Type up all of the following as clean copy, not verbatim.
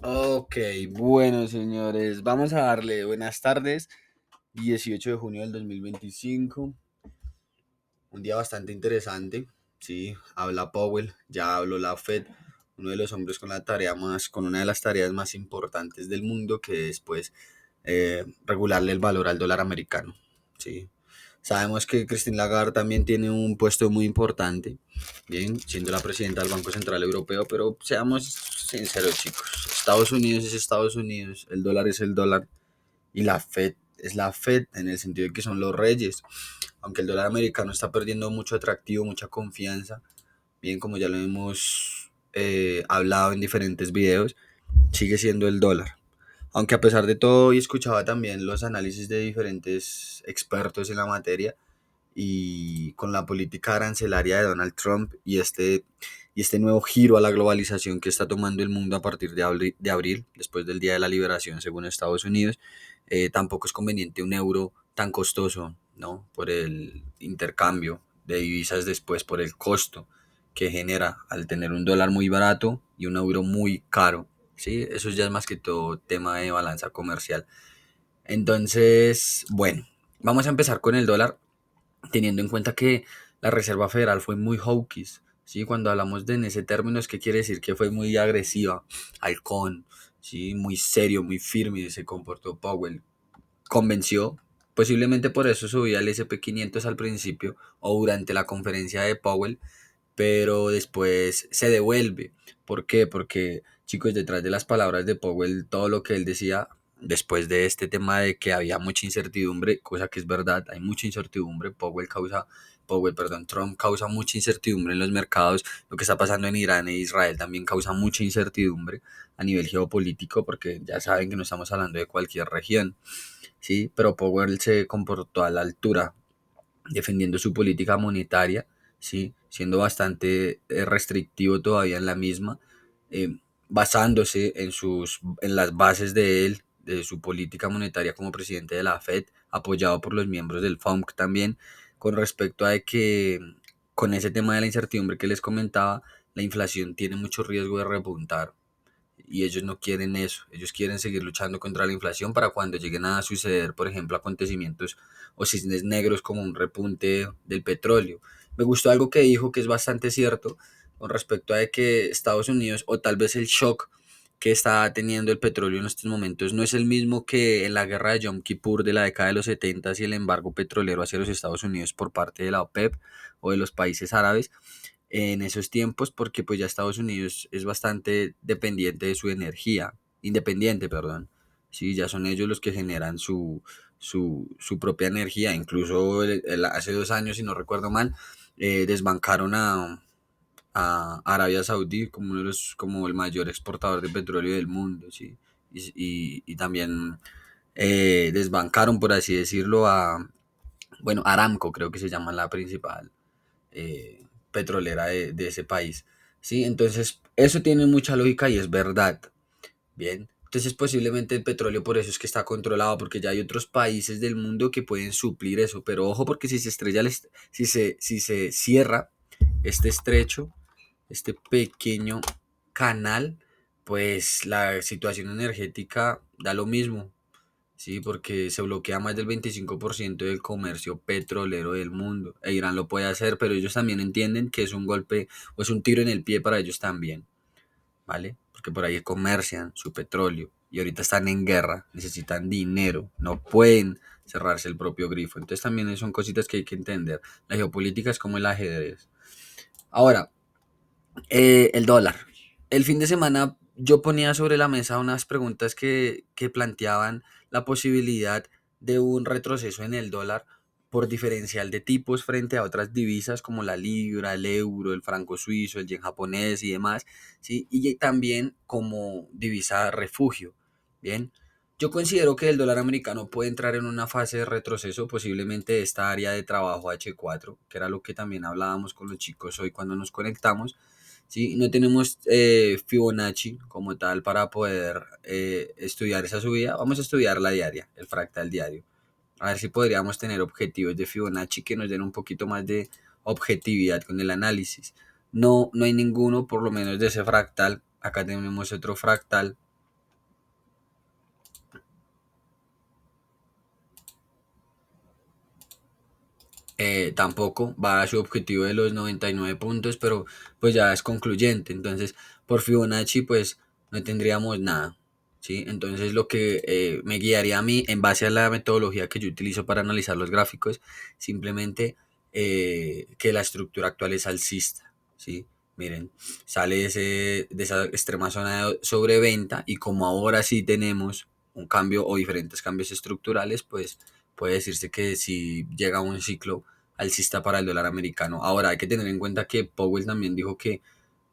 Ok, bueno, señores, vamos a darle buenas tardes. 18 de junio del 2025, un día bastante interesante. Sí, habla Powell, ya habló la Fed, uno de los hombres con una de las tareas más importantes del mundo, que es pues regularle el valor al dólar americano. Sí, sabemos que Christine Lagarde también tiene un puesto muy importante, bien, siendo la presidenta del Banco Central Europeo, pero seamos sinceros, chicos. Estados Unidos es Estados Unidos, el dólar es el dólar y la Fed es la Fed en el sentido de que son los reyes. Aunque el dólar americano está perdiendo mucho atractivo, mucha confianza, bien como ya lo hemos hablado en diferentes videos, sigue siendo el dólar. Aunque a pesar de todo, y escuchaba también los análisis de diferentes expertos en la materia, y con la política arancelaria de Donald Trump y este nuevo giro a la globalización que está tomando el mundo a partir de abril, después del Día de la Liberación, según Estados Unidos, tampoco es conveniente un euro tan costoso, ¿no? Por el intercambio de divisas después, por el costo que genera al tener un dólar muy barato y un euro muy caro. Sí, eso ya es más que todo tema de balanza comercial. Entonces, bueno, vamos a empezar con el dólar teniendo en cuenta que la Reserva Federal fue muy hawkish, ¿sí? Cuando hablamos de en ese término es que quiere decir que fue muy agresiva, halcón, ¿sí? Muy serio, muy firme se comportó Powell. Convenció, posiblemente por eso subía el S&P 500 al principio o durante la conferencia de Powell, pero después se devuelve. ¿Por qué? Porque, chicos, detrás de las palabras de Powell, todo lo que él decía, después de este tema de que había mucha incertidumbre, cosa que es verdad, hay mucha incertidumbre, Trump causa mucha incertidumbre en los mercados, lo que está pasando en Irán e Israel también causa mucha incertidumbre a nivel geopolítico, porque ya saben que no estamos hablando de cualquier región, ¿sí? Pero Powell se comportó a la altura, defendiendo su política monetaria, ¿sí? Siendo bastante restrictivo todavía en la misma, eh, basándose en las bases de él, de su política monetaria como presidente de la Fed, apoyado por los miembros del FOMC también, con respecto a que con ese tema de la incertidumbre que les comentaba, la inflación tiene mucho riesgo de repuntar y ellos no quieren eso, ellos quieren seguir luchando contra la inflación para cuando lleguen a suceder, por ejemplo, acontecimientos o cisnes negros como un repunte del petróleo. Me gustó algo que dijo que es bastante cierto con respecto a que Estados Unidos, o tal vez el shock que está teniendo el petróleo en estos momentos, no es el mismo que en la guerra de Yom Kippur de la década de los 70 y el embargo petrolero hacia los Estados Unidos por parte de la OPEP o de los países árabes en esos tiempos, porque pues ya Estados Unidos es bastante dependiente de su energía, independiente, perdón. Sí, ya son ellos los que generan su propia energía. Incluso hace 2 años, si no recuerdo mal, desbancaron a Arabia Saudí como como el mayor exportador de petróleo del mundo, ¿sí? Y también desbancaron, por así decirlo, bueno, Aramco creo que se llama la principal petrolera de ese país. ¿Sí? Entonces, eso tiene mucha lógica y es verdad. Bien. Entonces, posiblemente el petróleo por eso es que está controlado, porque ya hay otros países del mundo que pueden suplir eso. Pero ojo, porque si se estrella, si se cierra este estrecho, este pequeño canal, pues la situación energética da lo mismo. Sí, porque se bloquea más del 25% del comercio petrolero del mundo. E Irán lo puede hacer, pero ellos también entienden que es un golpe o es un tiro en el pie para ellos también, ¿vale? Porque por ahí comercian su petróleo y ahorita están en guerra, necesitan dinero, no pueden cerrarse el propio grifo. Entonces también son cositas que hay que entender. La geopolítica es como el ajedrez. Ahora, el dólar. El fin de semana yo ponía sobre la mesa unas preguntas que planteaban la posibilidad de un retroceso en el dólar por diferencial de tipos frente a otras divisas como la libra, el euro, el franco suizo, el yen japonés y demás, ¿sí? Y también como divisa refugio, ¿bien? Yo considero que el dólar americano puede entrar en una fase de retroceso, posiblemente esta área de trabajo H4, que era lo que también hablábamos con los chicos hoy cuando nos conectamos. ¿Sí? No tenemos Fibonacci como tal para poder estudiar esa subida. Vamos a estudiar la diaria, el fractal diario. A ver si podríamos tener objetivos de Fibonacci que nos den un poquito más de objetividad con el análisis. No, no hay ninguno, por lo menos de ese fractal. Acá tenemos otro fractal. tampoco va a su objetivo de los 99 puntos, pero pues ya es concluyente. Entonces, por Fibonacci, pues no tendríamos nada. ¿Sí? Entonces, lo que me guiaría a mí, en base a la metodología que yo utilizo para analizar los gráficos, simplemente que la estructura actual es alcista. ¿Sí? Miren, sale de esa extrema zona de sobreventa y como ahora sí tenemos un cambio o diferentes cambios estructurales, pues puede decirse que si llega un ciclo alcista para el dólar americano. Ahora hay que tener en cuenta que Powell también dijo que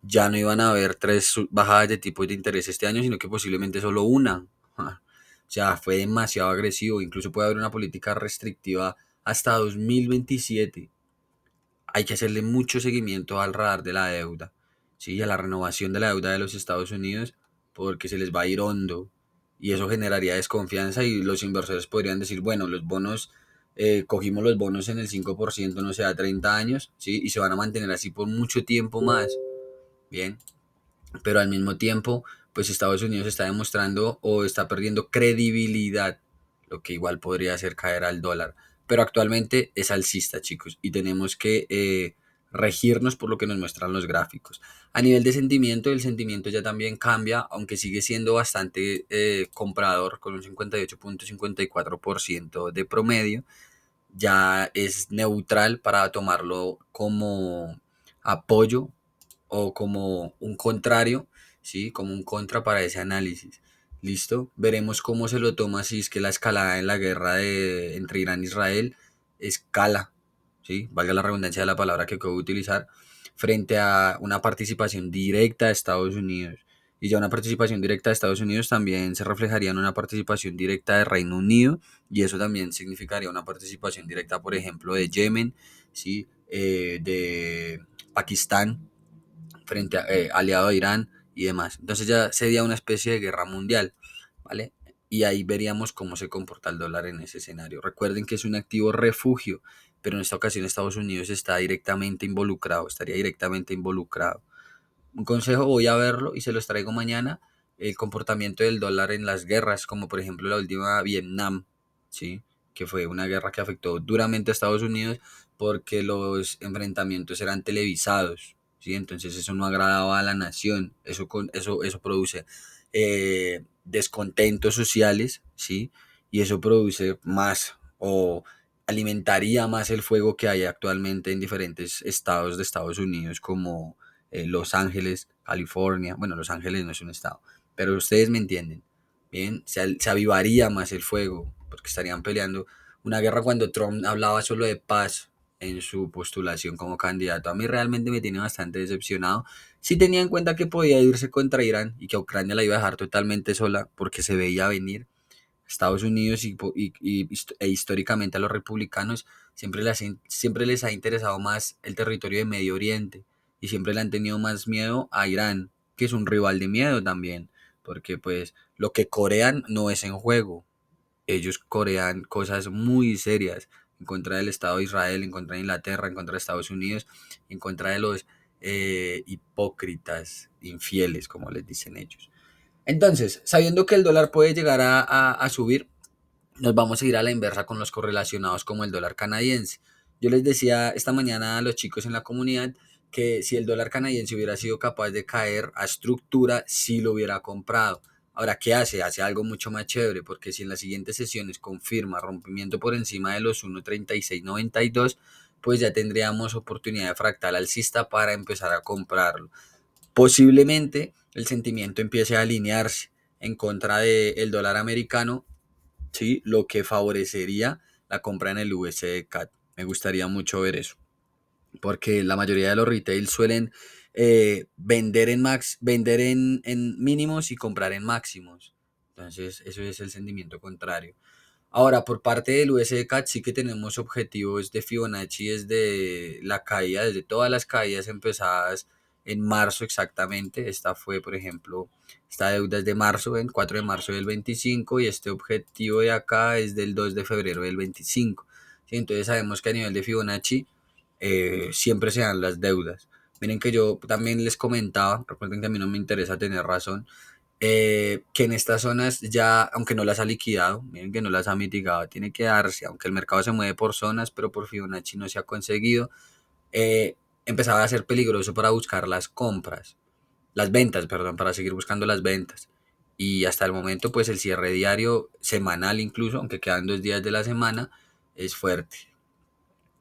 ya no iban a haber tres bajadas de tipos de interés este año, sino que posiblemente solo una. O sea, fue demasiado agresivo. Incluso puede haber una política restrictiva hasta 2027. Hay que hacerle mucho seguimiento al radar de la deuda, ¿sí? A la renovación de la deuda de los Estados Unidos, porque se les va a ir hondo y eso generaría desconfianza y los inversores podrían decir, bueno, los bonos, cogimos los bonos en el 5%, no sé, a 30 años, ¿sí? Y se van a mantener así por mucho tiempo más, ¿bien? Pero al mismo tiempo, pues Estados Unidos está demostrando o está perdiendo credibilidad, lo que igual podría hacer caer al dólar. Pero actualmente es alcista, chicos, y tenemos que regirnos por lo que nos muestran los gráficos. A nivel de sentimiento, el sentimiento ya también cambia, aunque sigue siendo bastante comprador, con un 58.54% de promedio, ya es neutral para tomarlo como apoyo o como un contrario, ¿sí? Como un contra para ese análisis. ¿Listo? Veremos cómo se lo toma si es que la escalada en la guerra entre Irán e Israel escala, ¿sí? Valga la redundancia de la palabra que acabo de utilizar, frente a una participación directa de Estados Unidos. Y ya una participación directa de Estados Unidos también se reflejaría en una participación directa de Reino Unido y eso también significaría una participación directa, por ejemplo, de Yemen, ¿sí? De Pakistán, frente a, aliado a Irán y demás. Entonces ya sería una especie de guerra mundial, ¿vale? Y ahí veríamos cómo se comporta el dólar en ese escenario. Recuerden que es un activo refugio, pero en esta ocasión Estados Unidos está directamente involucrado, estaría directamente involucrado. Un consejo, voy a verlo y se los traigo mañana, el comportamiento del dólar en las guerras, como por ejemplo la última Vietnam, ¿sí? Que fue una guerra que afectó duramente a Estados Unidos porque los enfrentamientos eran televisados, ¿sí? Entonces eso no agradaba a la nación, eso produce descontentos sociales, ¿sí? Y eso produce más o alimentaría más el fuego que hay actualmente en diferentes estados de Estados Unidos como Los Ángeles, California. Bueno, Los Ángeles no es un estado, pero ustedes me entienden. Bien, se avivaría más el fuego, porque estarían peleando una guerra cuando Trump hablaba solo de paz en su postulación como candidato. A mí realmente me tiene bastante decepcionado. Sí tenía en cuenta que podía irse contra Irán y que a Ucrania la iba a dejar totalmente sola porque se veía venir. Estados Unidos e históricamente a los republicanos siempre les ha interesado más el territorio de Medio Oriente y siempre le han tenido más miedo a Irán, que es un rival de miedo también, porque pues lo que corean no es en juego, ellos corean cosas muy serias en contra del Estado de Israel, en contra de Inglaterra, en contra de Estados Unidos, en contra de los hipócritas, infieles, como les dicen ellos. Entonces, sabiendo que el dólar puede llegar a subir, nos vamos a ir a la inversa con los correlacionados como el dólar canadiense. Yo les decía esta mañana a los chicos en la comunidad que si el dólar canadiense hubiera sido capaz de caer a estructura, sí lo hubiera comprado. Ahora, ¿qué hace? Hace algo mucho más chévere, porque si en las siguientes sesiones confirma rompimiento por encima de los 1.3692, pues ya tendríamos oportunidad de fractal alcista para empezar a comprarlo. Posiblemente el sentimiento empiece a alinearse en contra del dólar americano, ¿sí? Lo que favorecería la compra en el USD CAD. Me gustaría mucho ver eso, porque la mayoría de los retail suelen vender en mínimos y comprar en máximos. Entonces, eso es el sentimiento contrario. Ahora, por parte del USDCAD sí que tenemos objetivos de Fibonacci desde la caída, desde todas las caídas empezadas en marzo exactamente. Esta fue, por ejemplo, esta deuda es de marzo, en 4 de marzo del 25 y este objetivo de acá es del 2 de febrero del 25. ¿Sí? Entonces sabemos que a nivel de Fibonacci siempre se dan las deudas. Miren que yo también les comentaba, recuerden que a mí no me interesa tener razón, que en estas zonas ya, aunque no las ha liquidado, miren que no las ha mitigado, tiene que darse, aunque el mercado se mueve por zonas, pero por Fibonacci no se ha conseguido, eh, empezaba a ser peligroso para buscar las compras, las ventas, perdón, para seguir buscando las ventas. Y hasta el momento, pues el cierre diario, semanal incluso, aunque quedan 2 días de la semana, es fuerte.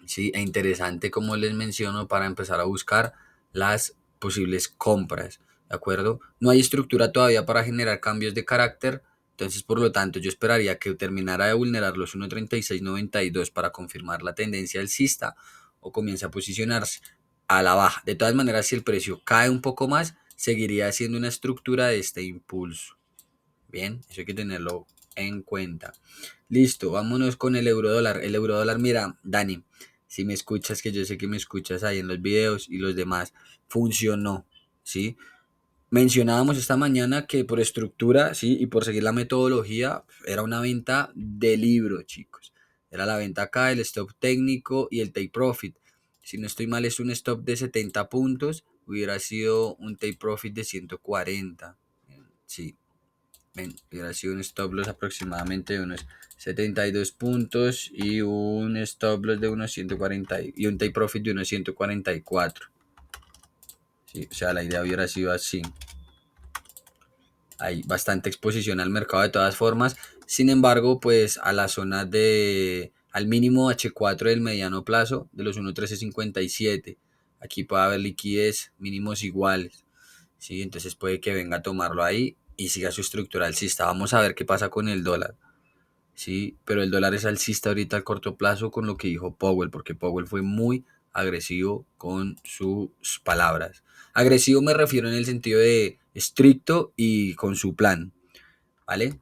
Sí, e interesante como les menciono para empezar a buscar las posibles compras, ¿de acuerdo? No hay estructura todavía para generar cambios de carácter, entonces por lo tanto yo esperaría que terminara de vulnerar los 1.3692 para confirmar la tendencia alcista o comience a posicionarse a la baja. De todas maneras, si el precio cae un poco más, seguiría siendo una estructura de este impulso. Bien, eso hay que tenerlo en cuenta. Listo, vámonos con el euro dólar. El euro dólar, mira, Dani, si me escuchas, que yo sé que me escuchas ahí en los videos y los demás, funcionó, ¿sí? Mencionábamos esta mañana que por estructura, ¿sí? Y por seguir la metodología, era una venta de libro, chicos. Era la venta acá, el stop técnico y el take profit. Si no estoy mal, es un stop de 70 puntos, hubiera sido un take profit de 140. Sí, hubiera sido un stop loss aproximadamente de unos 72 puntos y un stop loss de unos 140 y un take profit de unos 144. Sí, o sea, la idea hubiera sido así. Hay bastante exposición al mercado de todas formas. Sin embargo, pues a la zona de al mínimo H4 del mediano plazo de los 1.1357. Aquí puede haber liquidez mínimos iguales. ¿Sí? Entonces puede que venga a tomarlo ahí y siga su estructura alcista. Vamos a ver qué pasa con el dólar. Sí, pero el dólar es alcista ahorita al corto plazo con lo que dijo Powell, porque Powell fue muy agresivo con sus palabras. Agresivo me refiero en el sentido de estricto y con su plan, ¿vale?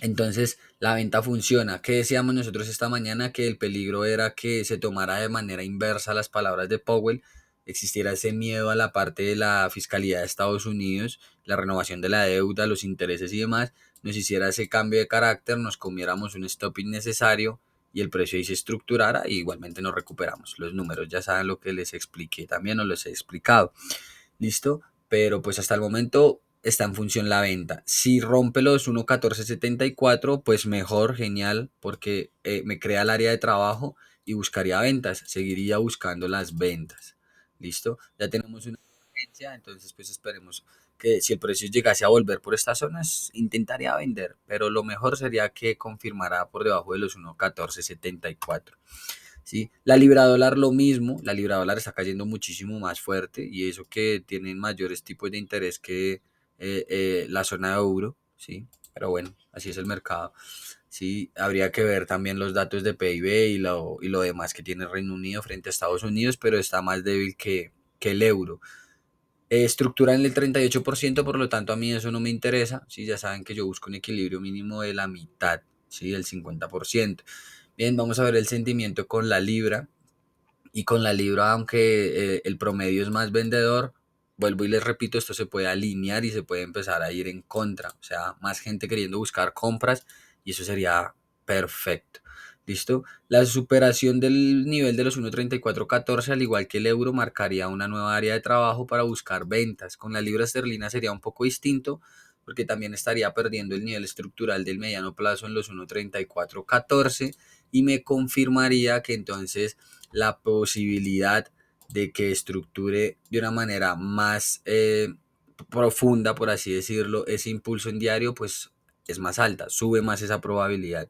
Entonces la venta funciona. ¿Qué decíamos nosotros esta mañana? Que el peligro era que se tomara de manera inversa las palabras de Powell, existiera ese miedo a la parte de la fiscalidad de Estados Unidos, la renovación de la deuda, los intereses y demás, nos hiciera ese cambio de carácter, nos comiéramos un stop innecesario y el precio ahí se estructurara y igualmente nos recuperamos. Los números ya saben lo que les expliqué, también os los he explicado. ¿Listo? Pero pues hasta el momento está en función la venta. Si rompe los 1.1474, pues mejor, genial, porque me crea el área de trabajo y buscaría ventas, seguiría buscando las ventas. ¿Listo? Ya tenemos una tendencia, entonces pues esperemos que si el precio llegase a volver por estas zonas, intentaría vender, pero lo mejor sería que confirmara por debajo de los 1.1474. ¿Sí? La libra dólar lo mismo, la libra dólar está cayendo muchísimo más fuerte y eso que tienen mayores tipos de interés que la zona de euro, ¿sí? Pero bueno, así es el mercado. Sí, habría que ver también los datos de PIB y lo demás que tiene Reino Unido frente a Estados Unidos, pero está más débil que el euro. Estructura en el 38%, por lo tanto a mí eso no me interesa, ¿sí? Ya saben que yo busco un equilibrio mínimo de la mitad, ¿sí? Del 50%. Bien, vamos a ver el sentimiento con la libra. Y con la libra, aunque el promedio es más vendedor, vuelvo y les repito, esto se puede alinear y se puede empezar a ir en contra. O sea, más gente queriendo buscar compras y eso sería perfecto. ¿Listo? La superación del nivel de los 1.3414, al igual que el euro, marcaría una nueva área de trabajo para buscar ventas. Con la libra esterlina sería un poco distinto porque también estaría perdiendo el nivel estructural del mediano plazo en los 1.3414 y me confirmaría que entonces la posibilidad de que estructure de una manera más profunda, por así decirlo, ese impulso en diario, pues es más alta, sube más esa probabilidad.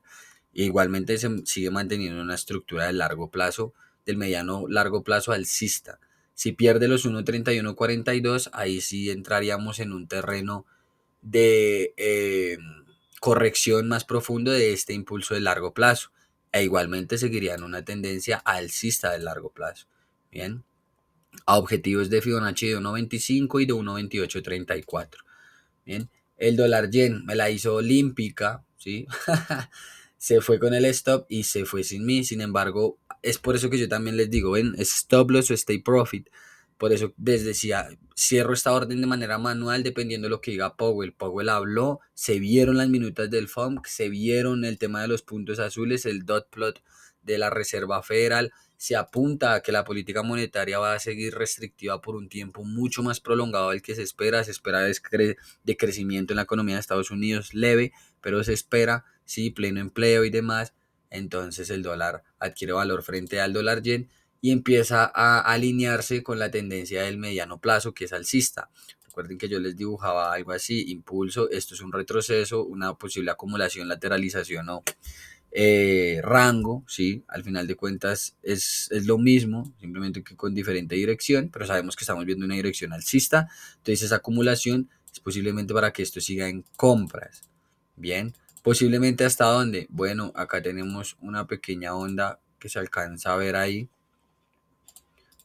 Igualmente se sigue manteniendo una estructura de largo plazo, del mediano largo plazo alcista. Si pierde los 1.3142, ahí sí entraríamos en un terreno de corrección más profundo de este impulso de largo plazo. E igualmente seguirían una tendencia alcista de largo plazo. Bien, a objetivos de Fibonacci de 1.25 y de 1.2834. Bien, el dólar yen me la hizo olímpica, ¿sí? Se fue con el stop y se fue sin mí. Sin embargo, es por eso que yo también les digo, ven, es stop loss o stay profit. Por eso les decía, cierro esta orden de manera manual dependiendo de lo que diga Powell. Powell habló, se vieron las minutas del FOMC, se vieron el tema de los puntos azules, el dot plot de la Reserva Federal se apunta a que la política monetaria va a seguir restrictiva por un tiempo mucho más prolongado del que se espera decrecimiento en la economía de Estados Unidos leve, pero se espera, sí, pleno empleo y demás, entonces el dólar adquiere valor frente al dólar yen y empieza a alinearse con la tendencia del mediano plazo que es alcista. Recuerden que yo les dibujaba algo así, impulso, esto es un retroceso, una posible acumulación, lateralización o rango, ¿sí? Al final de cuentas es lo mismo, simplemente que con diferente dirección, pero sabemos que estamos viendo una dirección alcista, entonces esa acumulación es posiblemente para que esto siga en compras, ¿bien? Posiblemente hasta dónde, bueno, acá tenemos una pequeña onda que se alcanza a ver ahí,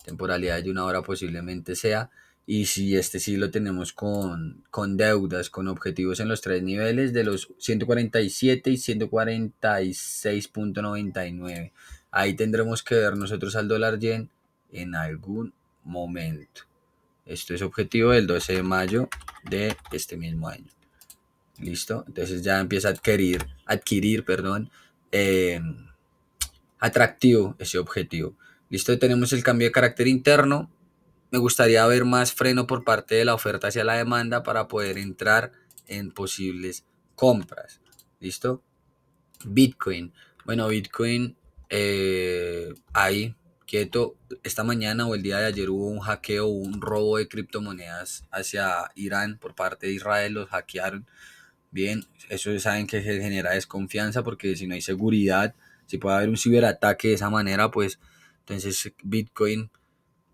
temporalidad de una hora posiblemente sea, y si este sí lo tenemos con deudas, con objetivos en los tres niveles de los 147 y 146.99. Ahí tendremos que ver nosotros al dólar yen en algún momento. Esto es objetivo del 12 de mayo de este mismo año. ¿Listo? Entonces ya empieza a adquirir, perdón, eh, atractivo ese objetivo. ¿Listo? Tenemos el cambio de carácter interno. Me gustaría ver más freno por parte de la oferta hacia la demanda para poder entrar en posibles compras. ¿Listo? Bitcoin. Bueno, Bitcoin ahí quieto. Esta mañana o el día de ayer hubo un hackeo, un robo de criptomonedas hacia Irán por parte de Israel. Los hackearon. Bien, eso saben que se genera desconfianza porque si no hay seguridad, si puede haber un ciberataque de esa manera, pues entonces Bitcoin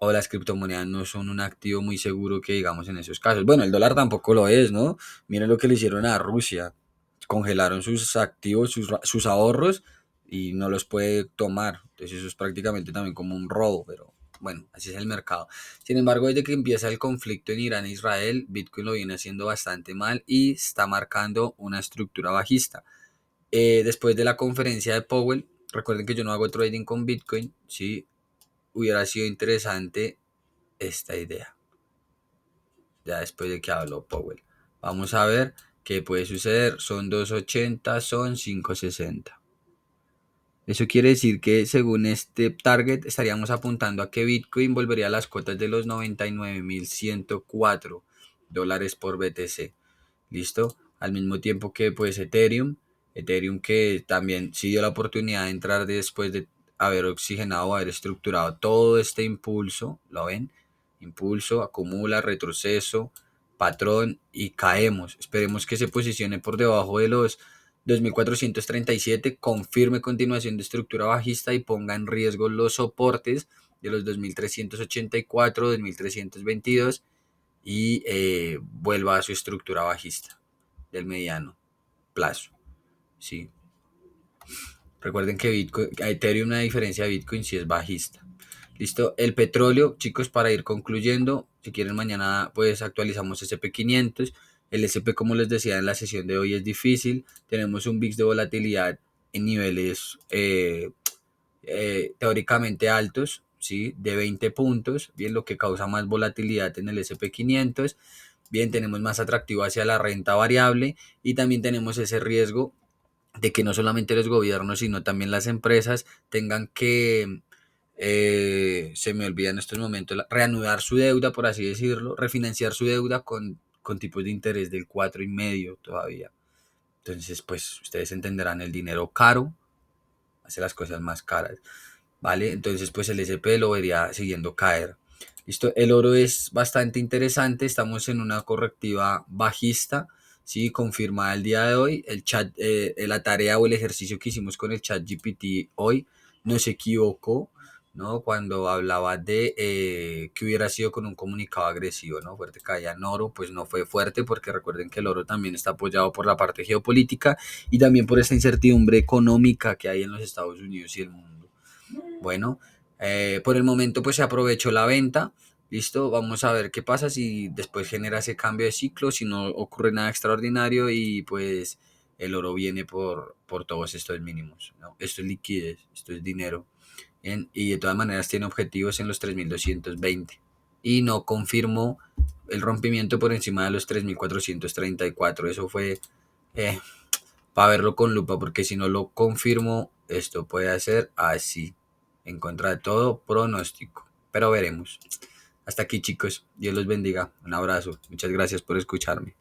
o las criptomonedas no son un activo muy seguro que digamos en esos casos. Bueno, el dólar tampoco lo es, ¿no? Miren lo que le hicieron a Rusia. Congelaron sus activos, sus ahorros y no los puede tomar. Entonces eso es prácticamente también como un robo, pero bueno, así es el mercado. Sin embargo, desde que empieza el conflicto en Irán e Israel, Bitcoin lo viene haciendo bastante mal y está marcando una estructura bajista. Después de la conferencia de Powell, recuerden que yo no hago trading con Bitcoin, sí, hubiera sido interesante esta idea, ya después de que habló Powell. Vamos a ver qué puede suceder. Son 280, son 560. Eso quiere decir que según este target estaríamos apuntando a que Bitcoin volvería a las cotas de los 99.104 dólares por BTC. ¿Listo? Al mismo tiempo que pues Ethereum que también sí dio la oportunidad de entrar después de haber oxigenado, haber estructurado todo este impulso, ¿lo ven? Impulso, acumula, retroceso, patrón y caemos. Esperemos que se posicione por debajo de los 2.437, confirme continuación de estructura bajista y ponga en riesgo los soportes de los 2.384, 2.322 y vuelva a su estructura bajista del mediano plazo. ¿Sí? Recuerden que Bitcoin, Ethereum, a diferencia de Bitcoin, sí es bajista. Listo, el petróleo, chicos, para ir concluyendo, si quieren mañana pues actualizamos SP500. El SP, como les decía en la sesión de hoy, es difícil. Tenemos un VIX de volatilidad en niveles teóricamente altos, ¿sí? De 20 puntos, bien, lo que causa más volatilidad en el SP500. Bien, tenemos más atractivo hacia la renta variable y también tenemos ese riesgo de que no solamente los gobiernos, sino también las empresas tengan que, se me olvida en estos momentos, reanudar su deuda, por así decirlo, refinanciar su deuda con tipos de interés del 4,5 todavía. Entonces, pues ustedes entenderán, el dinero caro hace las cosas más caras, ¿vale? Entonces, pues el SP lo vería siguiendo caer. Listo, el oro es bastante interesante, estamos en una correctiva bajista, sí, confirmada el día de hoy. El chat, la tarea o el ejercicio que hicimos con el chat GPT hoy no se equivocó, ¿no? Cuando hablaba de que hubiera sido con un comunicado agresivo, ¿no? Fuerte caía en oro, pues no fue fuerte porque recuerden que el oro también está apoyado por la parte geopolítica y también por esta incertidumbre económica que hay en los Estados Unidos y el mundo. Bueno, por el momento pues se aprovechó la venta. Listo, vamos a ver qué pasa si después genera ese cambio de ciclo, si no ocurre nada extraordinario y pues el oro viene por todos estos mínimos, ¿no? Esto es liquidez, esto es dinero. Bien, y de todas maneras tiene objetivos en los 3.220 y no confirmó el rompimiento por encima de los 3.434. Eso fue para verlo con lupa porque si no lo confirmó esto puede ser así, en contra de todo pronóstico, pero veremos. Hasta aquí chicos, Dios los bendiga, un abrazo, muchas gracias por escucharme.